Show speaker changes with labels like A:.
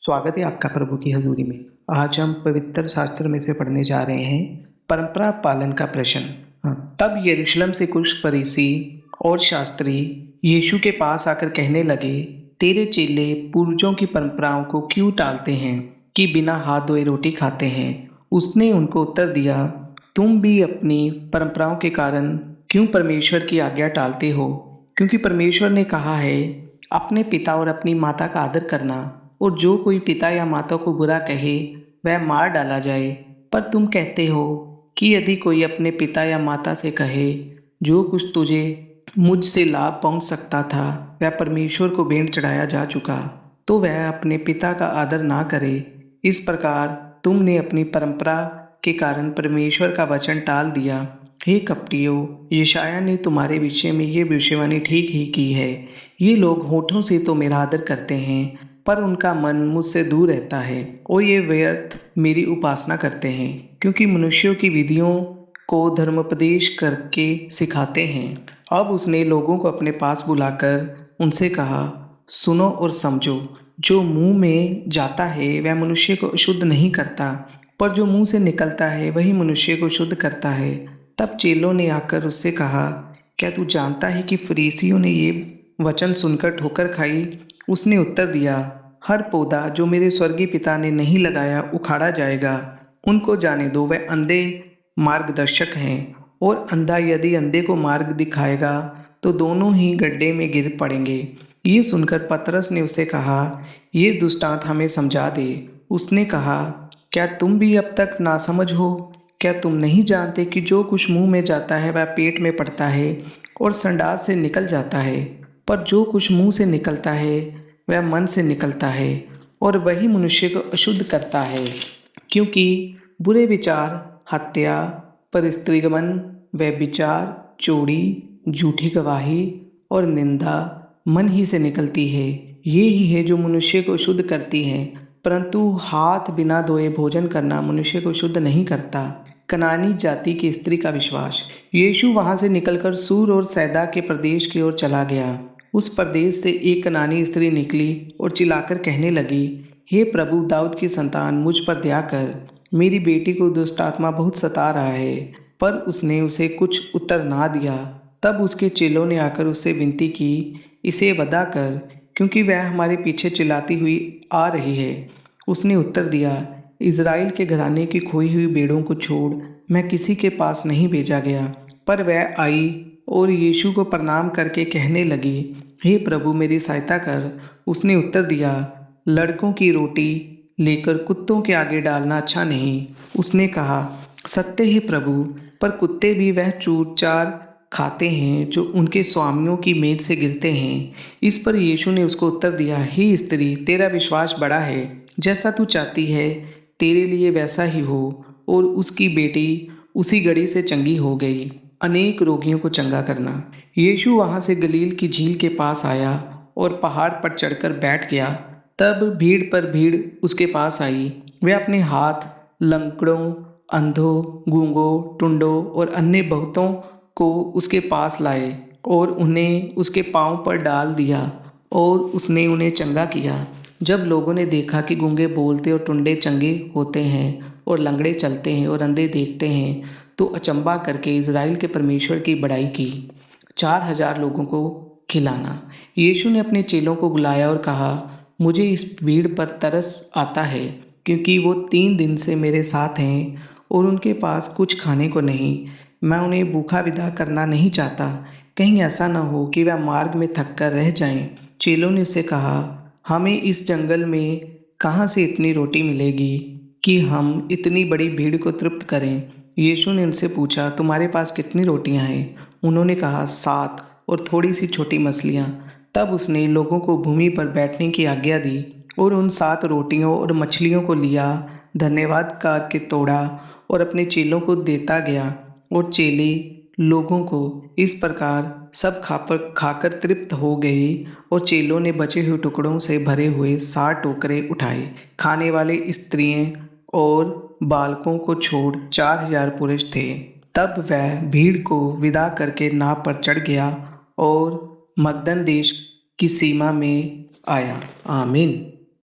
A: स्वागत है आपका प्रभु की हजूरी में। आज हम पवित्र शास्त्र में से पढ़ने जा रहे हैं परंपरा पालन का प्रश्न। तब यरूशलेम से कुछ फरीसी और शास्त्री यीशु के पास आकर कहने लगे, तेरे चेले पूर्वजों की परंपराओं को क्यों टालते हैं कि बिना हाथ धोए रोटी खाते हैं। उसने उनको उत्तर दिया, तुम भी अपनी परंपराओं के कारण क्यों परमेश्वर की आज्ञा टालते हो। क्योंकि परमेश्वर ने कहा है, अपने पिता और अपनी माता का आदर करना, और जो कोई पिता या माता को बुरा कहे वह मार डाला जाए। पर तुम कहते हो कि यदि कोई अपने पिता या माता से कहे, जो कुछ तुझे मुझसे लाभ पहुंच सकता था वह परमेश्वर को भेंट चढ़ाया जा चुका, तो वह अपने पिता का आदर ना करे। इस प्रकार तुमने अपनी परंपरा के कारण परमेश्वर का वचन टाल दिया। हे कपटियों, यशायाह ने तुम्हारे विषय में ये भविष्यवाणी ठीक ही की है। ये लोग होठों से तो मेरा आदर करते हैं, पर उनका मन मुझसे दूर रहता है, और ये व्यर्थ मेरी उपासना करते हैं, क्योंकि मनुष्यों की विधियों को धर्मोपदेश करके सिखाते हैं। अब उसने लोगों को अपने पास बुलाकर उनसे कहा, सुनो और समझो। जो मुंह में जाता है वह मनुष्य को अशुद्ध नहीं करता, पर जो मुंह से निकलता है वही मनुष्य को शुद्ध करता है। तब चेलों ने आकर उससे कहा, क्या तू जानता है कि फरीसियों ने ये वचन सुनकर ठोकर खाई। उसने उत्तर दिया, हर पौधा जो मेरे स्वर्गीय पिता ने नहीं लगाया उखाड़ा जाएगा। उनको जाने दो, वह अंधे मार्गदर्शक हैं, और अंधा यदि अंधे को मार्ग दिखाएगा तो दोनों ही गड्ढे में गिर पड़ेंगे। ये सुनकर पतरस ने उससे कहा, ये दृष्टांत हमें समझा दे। उसने कहा, क्या तुम भी अब तक नासमझ हो। क्या तुम नहीं जानते कि जो कुछ मुंह में जाता है वह पेट में पड़ता है और संडास से निकल जाता है। पर जो कुछ मुंह से निकलता है वह मन से निकलता है, और वही मनुष्य को अशुद्ध करता है। क्योंकि बुरे विचार, हत्या, परस्त्रीगमन, व्यभिचार, चोरी, झूठी गवाही और निंदा मन ही से निकलती है। ये ही है जो मनुष्य को शुद्ध करती है, परंतु हाथ बिना धोए भोजन करना मनुष्य को शुद्ध नहीं करता। कनानी जाति की स्त्री का विश्वास। यीशु वहां से निकलकर सूर और सैदा के प्रदेश की ओर चला गया। उस प्रदेश से एक कनानी स्त्री निकली और चिल्लाकर कहने लगी, हे प्रभु, दाऊद की संतान, मुझ पर दया कर। मेरी बेटी को दुष्ट आत्मा बहुत सता रहा है। पर उसने उसे कुछ उत्तर ना दिया। तब उसके चेलों ने आकर उससे विनती की, इसे वधा कर, क्योंकि वह हमारे पीछे चिल्लाती हुई आ रही है। उसने उत्तर दिया, इज़राइल के घराने की खोई हुई भेड़ों को छोड़ मैं किसी के पास नहीं भेजा गया। पर वह आई और यीशु को प्रणाम करके कहने लगी, हे प्रभु, मेरी सहायता कर। उसने उत्तर दिया, लड़कों की रोटी लेकर कुत्तों के आगे डालना अच्छा नहीं। उसने कहा, सत्य ही प्रभु, पर कुत्ते भी वह चूर चार खाते हैं जो उनके स्वामियों की मेज से गिरते हैं। इस पर यीशु ने उसको उत्तर दिया, हे स्त्री, तेरा विश्वास बड़ा है। जैसा तू चाहती है तेरे लिए वैसा ही हो। और उसकी बेटी उसी घड़ी से चंगी हो गई। अनेक रोगियों को चंगा करना। यीशु वहाँ से गलील की झील के पास आया और पहाड़ पर चढ़कर बैठ गया। तब भीड़ पर भीड़ उसके पास आई। वे अपने हाथ लंगड़ों, अंधों, गूंगों, टुंडों और अन्य बहुतों को उसके पास लाए और उन्हें उसके पांव पर डाल दिया, और उसने उन्हें चंगा किया। जब लोगों ने देखा कि गूंगे बोलते और टुंडे चंगे होते हैं और लंगड़े चलते हैं और अंधे देखते हैं, तो अचंबा करके इज़राइल के परमेश्वर की बड़ाई की। 4000 लोगों को खिलाना। यीशु ने अपने चेलों को बुलाया और कहा, मुझे इस भीड़ पर तरस आता है, क्योंकि वो 3 दिन से मेरे साथ हैं और उनके पास कुछ खाने को नहीं। मैं उन्हें भूखा विदा करना नहीं चाहता, कहीं ऐसा न हो कि वह मार्ग में थक कर रह जाएं। चेलों ने उससे कहा, हमें इस जंगल में कहाँ से इतनी रोटी मिलेगी कि हम इतनी बड़ी भीड़ को तृप्त करें। यीशु ने उनसे पूछा, तुम्हारे पास कितनी रोटियां हैं। उन्होंने कहा, 7 और थोड़ी सी छोटी मछलियां। तब उसने लोगों को भूमि पर बैठने की आज्ञा दी और उन 7 रोटियों और मछलियों को लिया, धन्यवाद करके तोड़ा और अपने चेलों को देता गया, और चेले लोगों को इस प्रकार सब खाकर तृप्त हो गए। और चेलों ने बचे हुए टुकड़ों से भरे हुए 60 टोकरे उठाए। खाने वाले स्त्रियां और बालकों को छोड़ 4000 पुरुष थे। तब वह भीड़ को विदा करके नाव पर चढ़ गया और मगदन देश की सीमा में आया। आमीन।